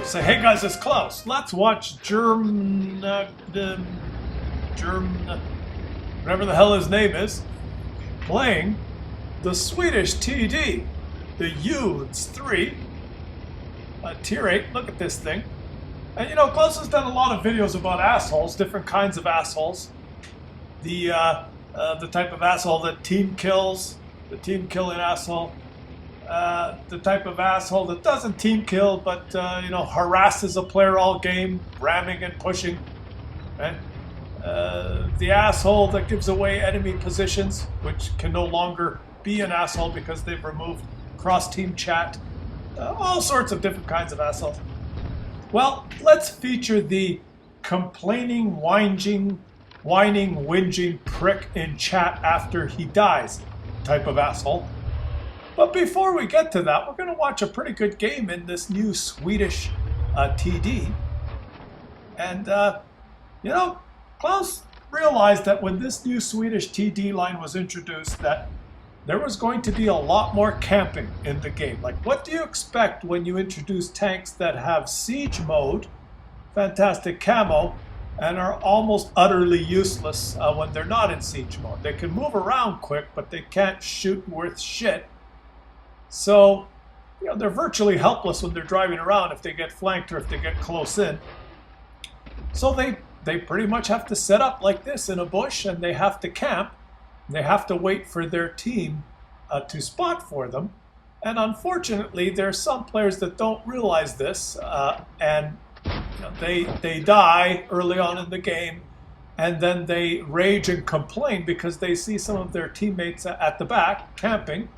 Say, hey guys, it's Klaus. Let's watch whatever the hell his name is, playing the Swedish TD, the WOT 3, Tier 8. Look at this thing. And you know, Klaus has done a lot of videos about assholes, different kinds of assholes. The type of asshole that team kills, the team killing asshole. The type of asshole that doesn't team kill, but you know, harasses a player all game, ramming and pushing. Right? The asshole that gives away enemy positions, which can no longer be an asshole because they've removed cross-team chat. All sorts of different kinds of assholes. Well, let's feature the complaining, whining, whinging prick in chat after he dies type of asshole. But before we get to that, we're going to watch a pretty good game in this new Swedish TD. And, you know, Klaus realized that when this new Swedish TD line was introduced that there was going to be a lot more camping in the game. Like, what do you expect when you introduce tanks that have siege mode, fantastic camo, and are almost utterly useless when they're not in siege mode? They can move around quick, but they can't shoot worth shit. So, you know, they're virtually helpless when they're driving around if they get flanked or if they get close in. So they pretty much have to set up like this in a bush, and they have to camp. They have to wait for their team to spot for them. And unfortunately, there are some players that don't realize this, and you know, they die early on in the game, and then they rage and complain because they see some of their teammates at the back camping.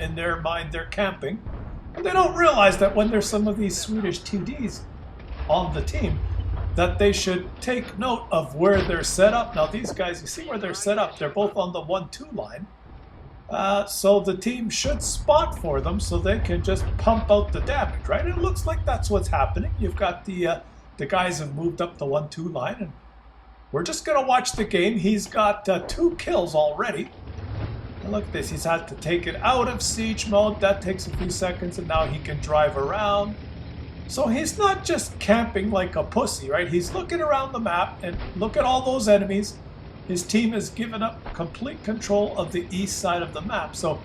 In their mind, they're camping. And they don't realize that when there's some of these Swedish TDs on the team, that they should take note of where they're set up. Now, these guys, you see where they're set up? They're both on the 1-2 line. So the team should spot for them so they can just pump out the damage, right? It looks like that's what's happening. You've got the guys have moved up the 1-2 line, and we're just going to watch the game. He's got 2 kills already. And look at this. He's had to take it out of siege mode. That takes a few seconds, and now he can drive around. So he's not just camping like a pussy, right? He's looking around the map, and look at all those enemies. His team has given up complete control of the east side of the map. So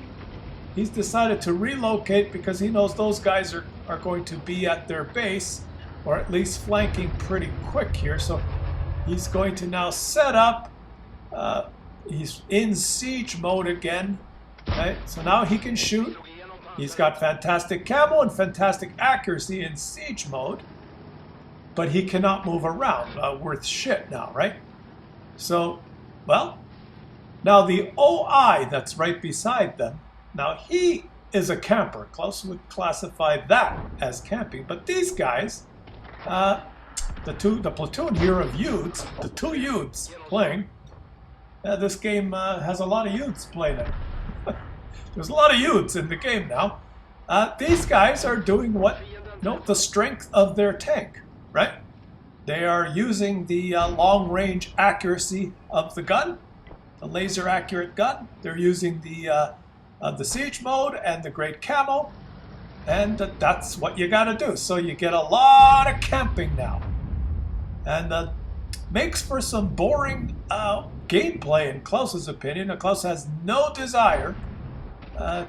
he's decided to relocate because he knows those guys are going to be at their base, or at least flanking pretty quick here. So he's going to now set up. He's in siege mode again. Right? So now he can shoot. He's got fantastic camo and fantastic accuracy in siege mode, but he cannot move around worth shit now, right? So, well, now the OI that's right beside them, now he is a camper. Klaus would classify that as camping, but these guys, the platoon here of youths, the 2 youths playing, this game has a lot of youths playing it. There's a lot of youths in the game now. These guys are doing what, the strength of their tank, right? They are using the long-range accuracy of the gun, the laser-accurate gun. They're using the siege mode and the great camo, and that's what you got to do. So you get a lot of camping now, and makes for some boring gameplay in Klaus's opinion. Now, Klaus has no desire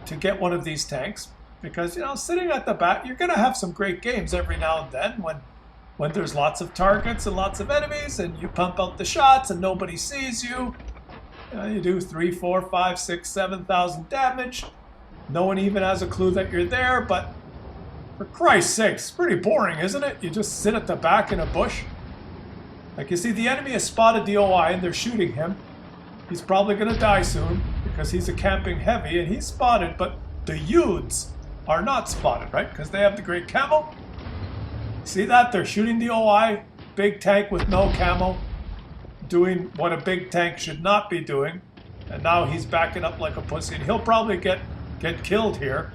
to get one of these tanks because, you know, sitting at the back, you're going to have some great games every now and then when there's lots of targets and lots of enemies and you pump out the shots and nobody sees you. You do 3, 4, 5, 6, 7,000 damage. No one even has a clue that you're there, but for Christ's sake, it's pretty boring, isn't it? You just sit at the back in a bush. Like, you see, the enemy has spotted the OI and they're shooting him. He's probably going to die soon because he's a camping heavy and he's spotted, but the youths are not spotted, right? Because they have the great camo. See that? They're shooting the OI, big tank with no camo, doing what a big tank should not be doing. And now he's backing up like a pussy, and he'll probably get killed here.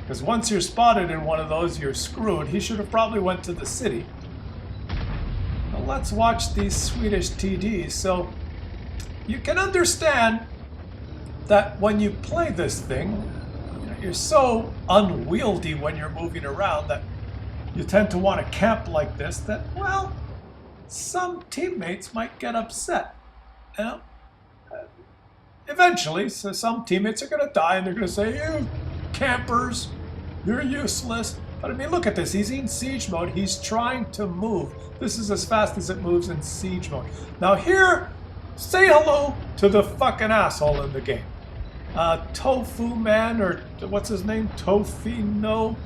Because once you're spotted in one of those, you're screwed. He should have probably went to the city. Now let's watch these Swedish TDs. So you can understand that when you play this thing, you're so unwieldy when you're moving around that you tend to want to camp like this, that, well, some teammates might get upset. You know? Eventually, so some teammates are going to die and they're going to say, you campers, you're useless. But I mean, look at this. He's in siege mode. He's trying to move. This is as fast as it moves in siege mode. Now here, say hello to the fucking asshole in the game. Tofu Man, or what's his name? Tofino.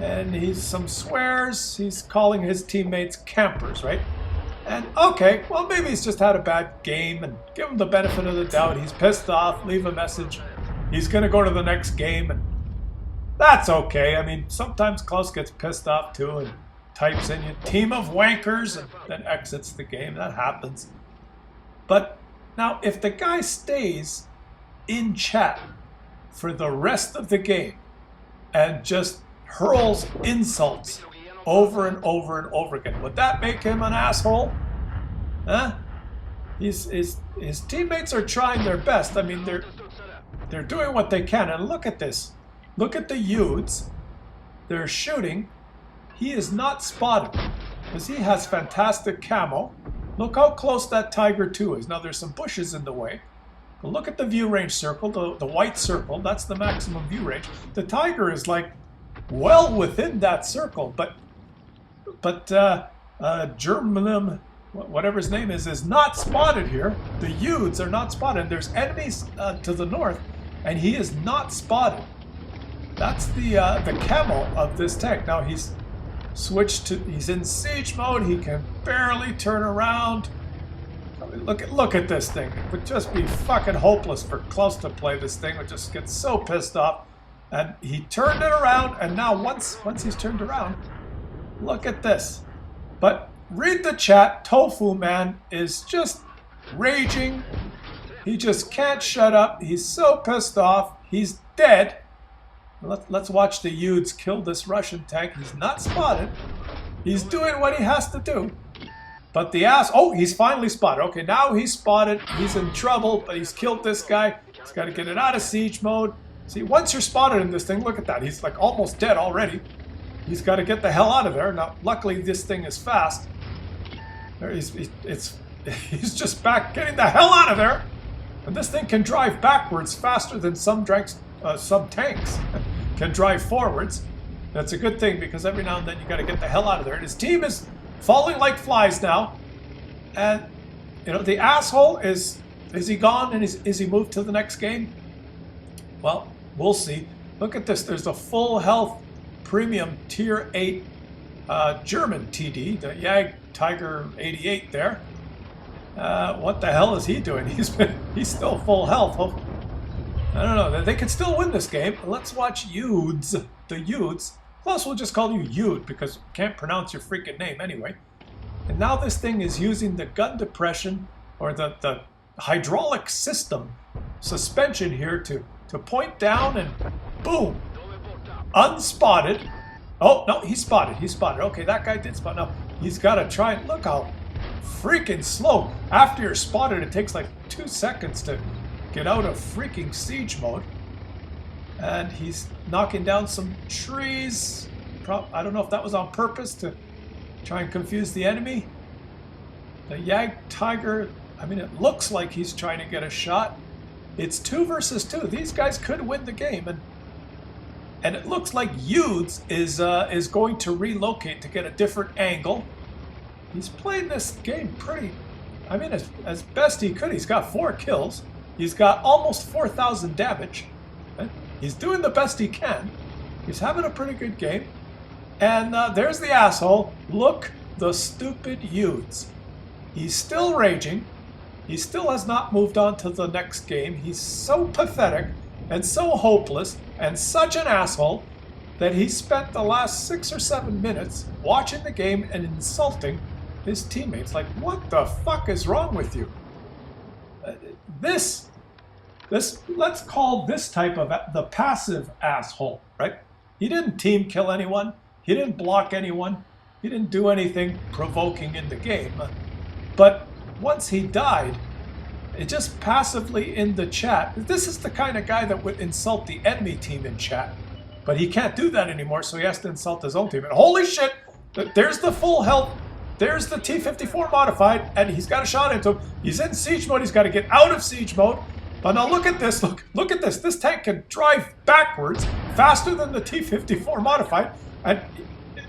And he's some swears. He's calling his teammates campers, right? And okay, well, maybe he's just had a bad game and give him the benefit of the doubt. He's pissed off, leave a message. He's going to go to the next game, and that's okay. I mean, sometimes Claus gets pissed off too and types in, "You team of wankers," and then exits the game. That happens. But now, if the guy stays in chat for the rest of the game and just hurls insults over and over and over again, would that make him an asshole? Huh? His teammates are trying their best. I mean, they're doing what they can. And look at this. Look at the youths. They're shooting. He is not spotted because he has fantastic camo. Look how close that Tiger 2 is. Now there's some bushes in the way. But look at the view range circle, the white circle. That's the maximum view range. The Tiger is like well within that circle, but German, whatever his name is not spotted here. The youths are not spotted. There's enemies to the north, and he is not spotted. That's the camo of this tank. Now he's switched to, he's in siege mode. He can barely turn around. I mean, look at this thing. It would just be fucking hopeless for Claus to play this thing. It would just get so pissed off. And he turned it around, and now once he's turned around, look at this. But read the chat. Tofu Man is just raging. He just can't shut up. He's so pissed off. He's dead. Let's watch the youths kill this Russian tank. He's not spotted. He's doing what he has to do. But the ass... Oh, he's finally spotted. Okay, now he's spotted. He's in trouble, but he's killed this guy. He's got to get it out of siege mode. See, once you're spotted in this thing, look at that. He's like almost dead already. He's got to get the hell out of there. Now, luckily, this thing is fast. He's just back getting the hell out of there. And this thing can drive backwards faster than some tanks can drive forwards. That's a good thing because every now and then you got to get the hell out of there. And his team is falling like flies now. And, you know, the asshole is he gone and is he moved to the next game? Well, we'll see. Look at this. There's a full health premium tier 8 German TD, the Jag Tiger 88 there. What the hell is he doing? He's still full health. I don't know. They could still win this game. Let's watch youths. The youths. Plus, we'll just call you Yud because we can't pronounce your freaking name anyway. And now this thing is using the gun depression or the hydraulic system suspension here to point down and boom, unspotted. Oh, no, he's spotted. He's spotted. Okay, that guy did spot. Now, he's got to try and look how freaking slow. After you're spotted, it takes like 2 seconds to get out of freaking siege mode. And he's knocking down some trees. I don't know if that was on purpose to try and confuse the enemy. The Jag Tiger, I mean, it looks like he's trying to get a shot. It's 2 versus 2. These guys could win the game. And it looks like Youths is going to relocate to get a different angle. He's playing this game pretty, I mean, as best he could. He's got 4 kills. He's got almost 4,000 damage. He's doing the best he can. He's having a pretty good game. And there's the asshole. Look, the stupid Youths. He's still raging. He still has not moved on to the next game. He's so pathetic and so hopeless and such an asshole that he spent the last 6 or 7 minutes watching the game and insulting his teammates. Like, what the fuck is wrong with you? This, let's call this type of the passive asshole, right? He didn't team kill anyone. He didn't block anyone. He didn't do anything provoking in the game. But once he died, it just passively in the chat. This is the kind of guy that would insult the enemy team in chat. But he can't do that anymore, so he has to insult his own team. And holy shit, there's the full health. There's the T-54 modified, and he's got a shot into him. He's in siege mode. He's got to get out of siege mode. But now look at this. Look at this. This tank can drive backwards faster than the T-54 modified. And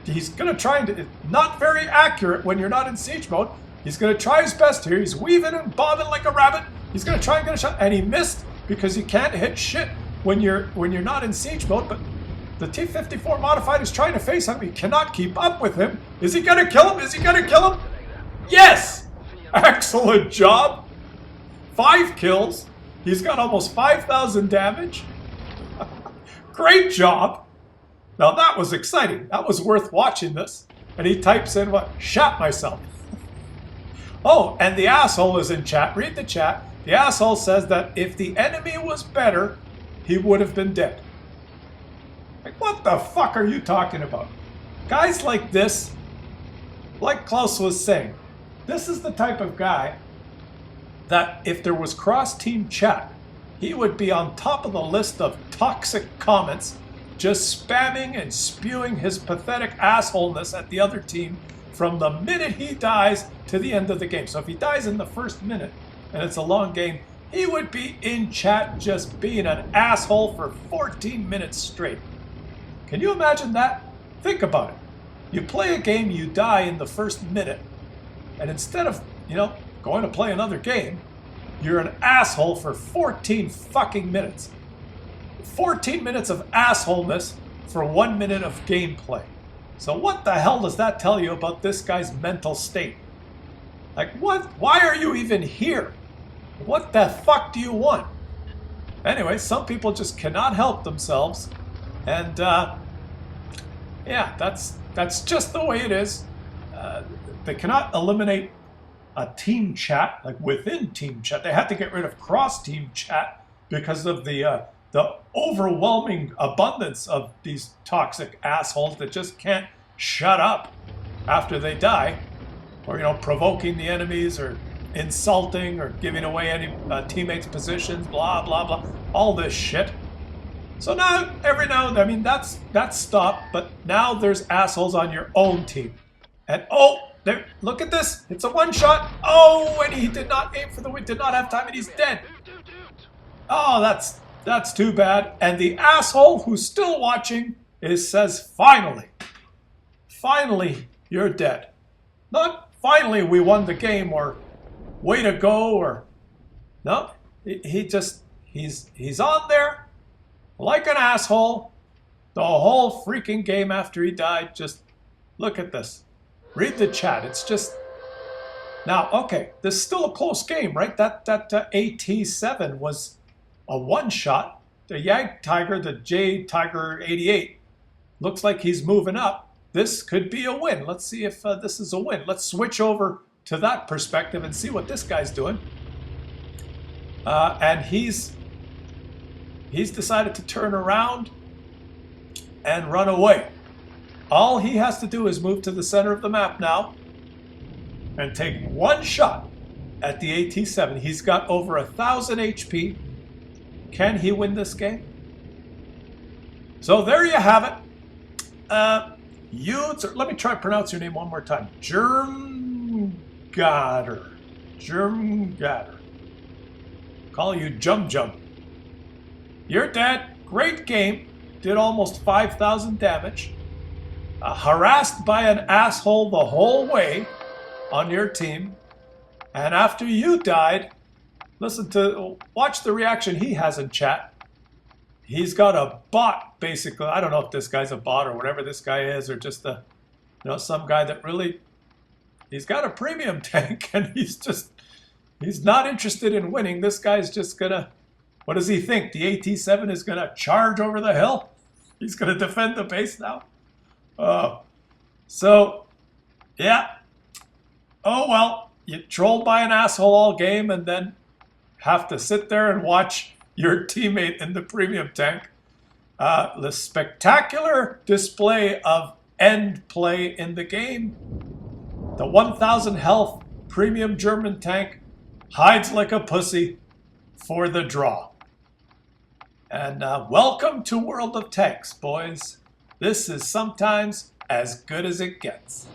he's going to try and... Not very accurate when you're not in siege mode. He's going to try his best here. He's weaving and bobbing like a rabbit. He's going to try and get a shot. And he missed because you can't hit shit when you're not in siege mode. But the T-54 modified is trying to face him. He cannot keep up with him. Is he going to kill him? Is he going to kill him? Yes! Excellent job. 5 kills. He's got almost 5,000 damage. Great job. Now that was exciting. That was worth watching this. And he types in what? Shat myself. Oh, and the asshole is in chat. Read the chat. The asshole says that if the enemy was better, he would have been dead. Like, what the fuck are you talking about? Guys like this, like Klaus was saying, this is the type of guy that if there was cross-team chat, he would be on top of the list of toxic comments, just spamming and spewing his pathetic assholeness at the other team from the minute he dies to the end of the game. So if he dies in the first minute, and it's a long game, he would be in chat just being an asshole for 14 minutes straight. Can you imagine that? Think about it. You play a game, you die in the first minute, and instead of, going to play another game, you're an asshole for 14 fucking minutes. 14 minutes of assholeness for 1 minute of gameplay. So what the hell does that tell you about this guy's mental state? Like, what? Why are you even here? What the fuck do you want? Anyway, some people just cannot help themselves. And, yeah, that's just the way it is. They cannot eliminate a team chat, like within team chat. They had to get rid of cross-team chat because of the overwhelming abundance of these toxic assholes that just can't shut up after they die, or provoking the enemies, or insulting, or giving away any teammates' positions, blah blah blah, all this shit. So now, every now and then, I mean, that's stopped, but now there's assholes on your own team, and there, look at this, it's a one-shot. Oh, and he did not aim for the win, did not have time, and he's dead. Oh, that's too bad. And the asshole who's still watching says, finally, you're dead. Not finally we won the game, or way to go, or no, he's on there like an asshole the whole freaking game after he died. Just look at this. Read the chat. It's just... Now, okay, this is still a close game, right? That AT-7 was a one-shot. The Yag Tiger, the J Tiger 88, looks like he's moving up. This could be a win. Let's see if this is a win. Let's switch over to that perspective and see what this guy's doing. And he's decided to turn around and run away. All he has to do is move to the center of the map now and take one shot at the AT-7. He's got over 1,000 HP. Can he win this game? So there you have it. Let me try to pronounce your name one more time. Jumgatter. Call you Jum Jum. You're dead. Great game. Did almost 5,000 damage. Harassed by an asshole the whole way on your team. And after you died, watch the reaction he has in chat. He's got a bot, basically. I don't know if this guy's a bot or whatever this guy is, or just some guy that really, he's got a premium tank, and he's not interested in winning. This guy's just gonna, what does he think? The AT-7 is gonna charge over the hill? He's gonna defend the base now? So, yeah. Oh well, you trolled by an asshole all game and then have to sit there and watch your teammate in the premium tank. The spectacular display of end play in the game. The 1,000 health premium German tank hides like a pussy for the draw. And welcome to World of Tanks, boys. This is sometimes as good as it gets.